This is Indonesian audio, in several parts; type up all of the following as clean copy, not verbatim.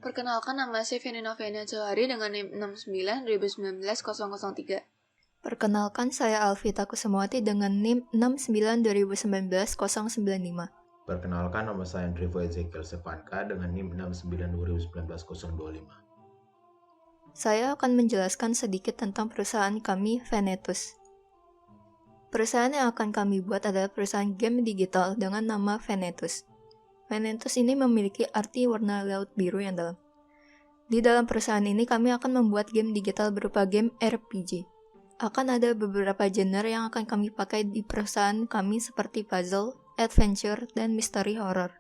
Perkenalkan, nama saya Feni Novena Johari dengan NIM 69-2019-003. Perkenalkan, saya Alvita Kusumawati dengan NIM 69-2019-095. Perkenalkan, nama saya Andrivo Ezekiel Sevanka dengan NIM 69-2019-025. Saya akan menjelaskan sedikit tentang perusahaan kami, Venetus. Perusahaan yang akan kami buat adalah perusahaan game digital dengan nama Venetus. Venetus ini memiliki arti warna laut biru yang dalam. Di dalam perusahaan ini kami akan membuat game digital berupa game RPG. Akan ada beberapa genre yang akan kami pakai di perusahaan kami seperti puzzle, adventure, dan mystery horror.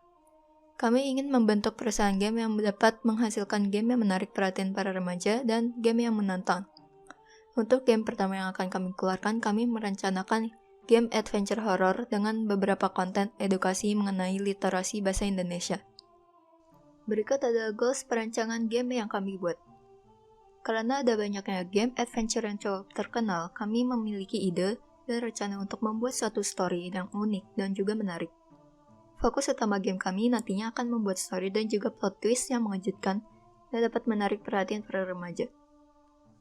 Kami ingin membentuk perusahaan game yang dapat menghasilkan game yang menarik perhatian para remaja dan game yang menantang. Untuk game pertama yang akan kami keluarkan, kami merencanakan game adventure horror dengan beberapa konten edukasi mengenai literasi bahasa Indonesia. Berikut adalah goals perancangan game yang kami buat. Karena ada banyaknya game adventure yang cukup terkenal, kami memiliki ide dan rencana untuk membuat suatu story yang unik dan juga menarik. Fokus utama game kami nantinya akan membuat story dan juga plot twist yang mengejutkan dan dapat menarik perhatian para remaja.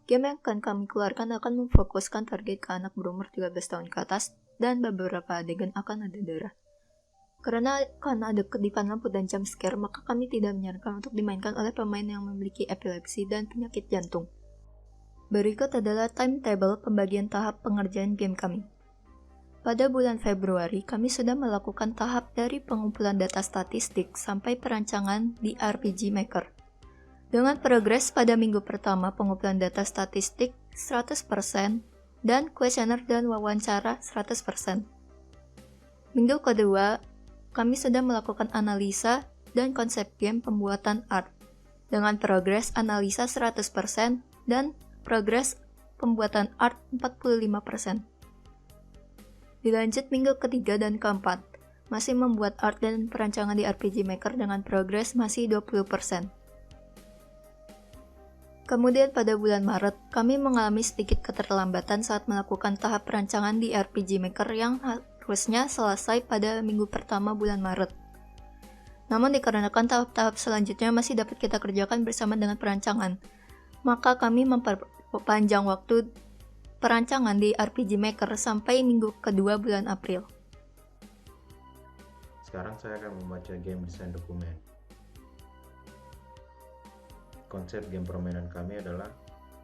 Game yang akan kami keluarkan akan memfokuskan target ke anak berumur 13 tahun ke atas dan beberapa adegan akan ada darah. Karena akan ada kedipan lampu dan jump scare, maka kami tidak menyarankan untuk dimainkan oleh pemain yang memiliki epilepsi dan penyakit jantung. Berikut adalah timetable pembagian tahap pengerjaan game kami. Pada bulan Februari, kami sudah melakukan tahap dari pengumpulan data statistik sampai perancangan di RPG Maker. Dengan progres pada minggu pertama pengumpulan data statistik 100% dan kuesioner dan wawancara 100%. Minggu kedua, kami sudah melakukan analisa dan konsep game pembuatan art dengan progres analisa 100% dan progres pembuatan art 45%. Dilanjut minggu ketiga dan keempat, masih membuat art dan perancangan di RPG Maker dengan progres masih 20%. Kemudian pada bulan Maret, kami mengalami sedikit keterlambatan saat melakukan tahap perancangan di RPG Maker yang harusnya selesai pada minggu pertama bulan Maret. Namun dikarenakan tahap-tahap selanjutnya masih dapat kita kerjakan bersama dengan perancangan, maka kami memperpanjang waktu perancangan di RPG Maker sampai minggu kedua bulan April. Sekarang saya akan membaca game desain dokumen. Konsep game permainan kami adalah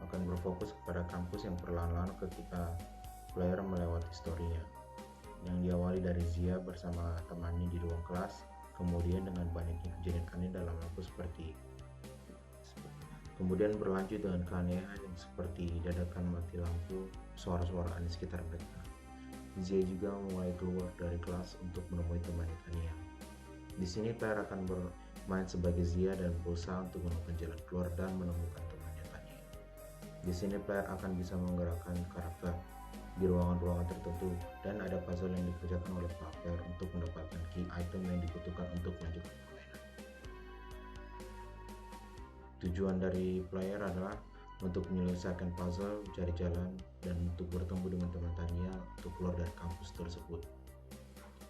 akan berfokus kepada kampus yang perlahan-lahan ketika player melewati story-nya, yang diawali dari Zia bersama temannya di ruang kelas, kemudian dengan banyaknya kejadian aneh dalam lampu kemudian berlanjut dengan keanehan yang seperti dadakan mati lampu, suara-suara aneh sekitar mereka. Zia juga mulai keluar dari kelas untuk menemui temannya Tania. Di sini player akan bermain sebagai Zia dan berusaha untuk menemukan jalan keluar dan menemukan temannya Tania. Di sini player akan bisa menggerakkan karakter di ruangan-ruangan tertentu dan ada puzzle yang dikerjakan oleh player untuk mendapatkan key item yang dibutuhkan untuk melanjutkan permainan. Tujuan dari player adalah untuk menyelesaikan puzzle, mencari jalan, dan untuk bertemu dengan teman Tania untuk keluar dari kampus tersebut.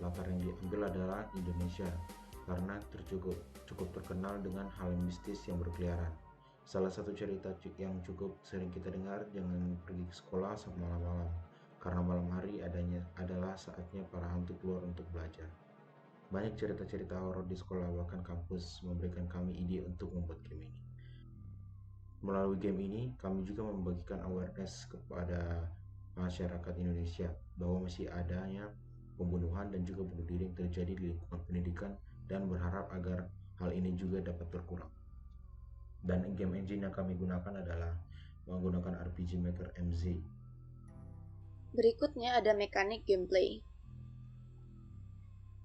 Latar yang diambil adalah Indonesia, karena cukup terkenal dengan hal mistis yang berkeliaran. Salah satu cerita yang cukup sering kita dengar, jangan pergi ke sekolah saat malam-malam, karena malam hari adalah saatnya para hantu keluar untuk belajar. Banyak cerita-cerita horor di sekolah, bahkan kampus memberikan kami ide untuk membuat game ini. Melalui game ini, kami juga membagikan awareness kepada masyarakat Indonesia bahwa masih adanya pembunuhan dan juga bunuh diri yang terjadi di lingkungan pendidikan, dan berharap agar hal ini juga dapat berkurang. Dan game engine yang kami gunakan adalah menggunakan RPG Maker MZ. Berikutnya ada mekanik gameplay.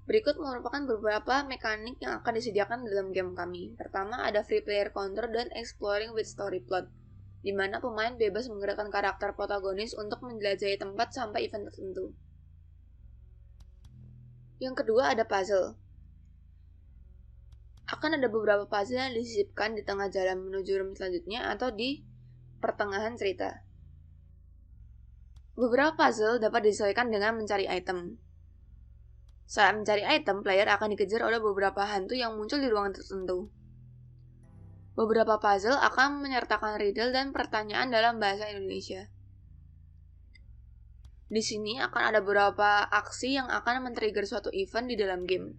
Berikut merupakan beberapa mekanik yang akan disediakan dalam game kami. Pertama, ada free player counter dan exploring with story plot, di mana pemain bebas menggerakkan karakter protagonis untuk menjelajahi tempat sampai event tertentu. Yang kedua ada puzzle. Akan ada beberapa puzzle yang disisipkan di tengah jalan menuju room selanjutnya atau di pertengahan cerita. Beberapa puzzle dapat disesuaikan dengan mencari item. Saat mencari item, player akan dikejar oleh beberapa hantu yang muncul di ruangan tertentu. Beberapa puzzle akan menyertakan riddle dan pertanyaan dalam bahasa Indonesia. Di sini akan ada beberapa aksi yang akan men-trigger suatu event di dalam game.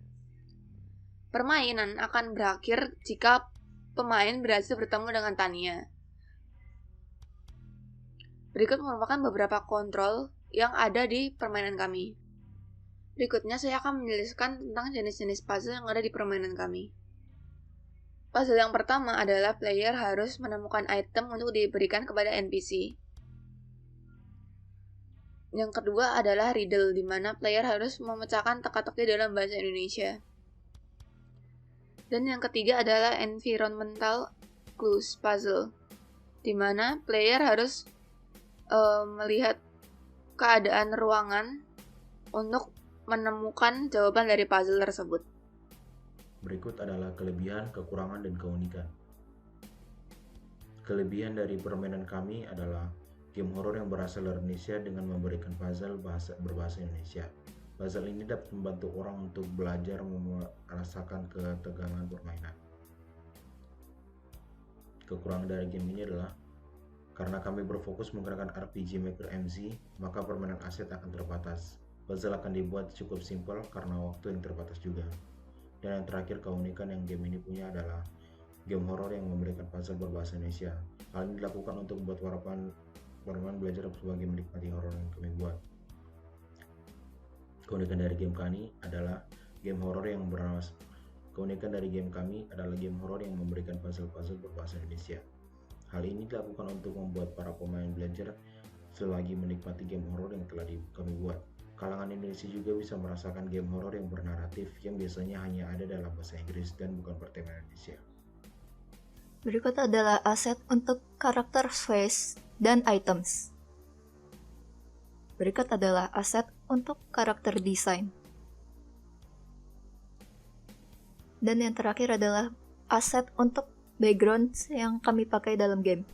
Permainan akan berakhir jika pemain berhasil bertemu dengan Tanya. Berikut merupakan beberapa kontrol yang ada di permainan kami. Berikutnya saya akan menjelaskan tentang jenis-jenis puzzle yang ada di permainan kami. Puzzle yang pertama adalah player harus menemukan item untuk diberikan kepada NPC. Yang kedua adalah riddle, di mana player harus memecahkan teka-teki dalam bahasa Indonesia. Dan yang ketiga adalah environmental clues puzzle, di mana player harus melihat keadaan ruangan untuk menemukan jawaban dari puzzle tersebut. Berikut adalah kelebihan, kekurangan, dan keunikan. Kelebihan dari permainan kami adalah game horor yang berasal dari Indonesia dengan memberikan puzzle berbahasa Indonesia. Puzzle ini dapat membantu orang untuk belajar merasakan ketegangan permainan. Kekurangan dari game ini adalah karena kami berfokus menggunakan RPG Maker MZ, maka permainan aset akan terbatas. Puzzle akan dibuat cukup simpel karena waktu yang terbatas juga. Dan yang terakhir, keunikan yang game ini punya adalah game horor yang memberikan puzzle berbahasa Indonesia. Hal ini dilakukan untuk membuat para pemain belajar sebagai menikmati horor yang kami buat. Keunikan dari game kami adalah game horor yang memberikan puzzle-puzzle berbahasa Indonesia. Hal ini dilakukan untuk membuat para pemain belajar selagi menikmati game horor yang telah kami buat. Kalangan Indonesia juga bisa merasakan game horor yang bernaratif yang biasanya hanya ada dalam bahasa Inggris dan bukan bertema Indonesia. Berikut adalah aset untuk karakter space dan items. Berikut adalah aset untuk karakter desain. Dan yang terakhir adalah aset untuk background yang kami pakai dalam game.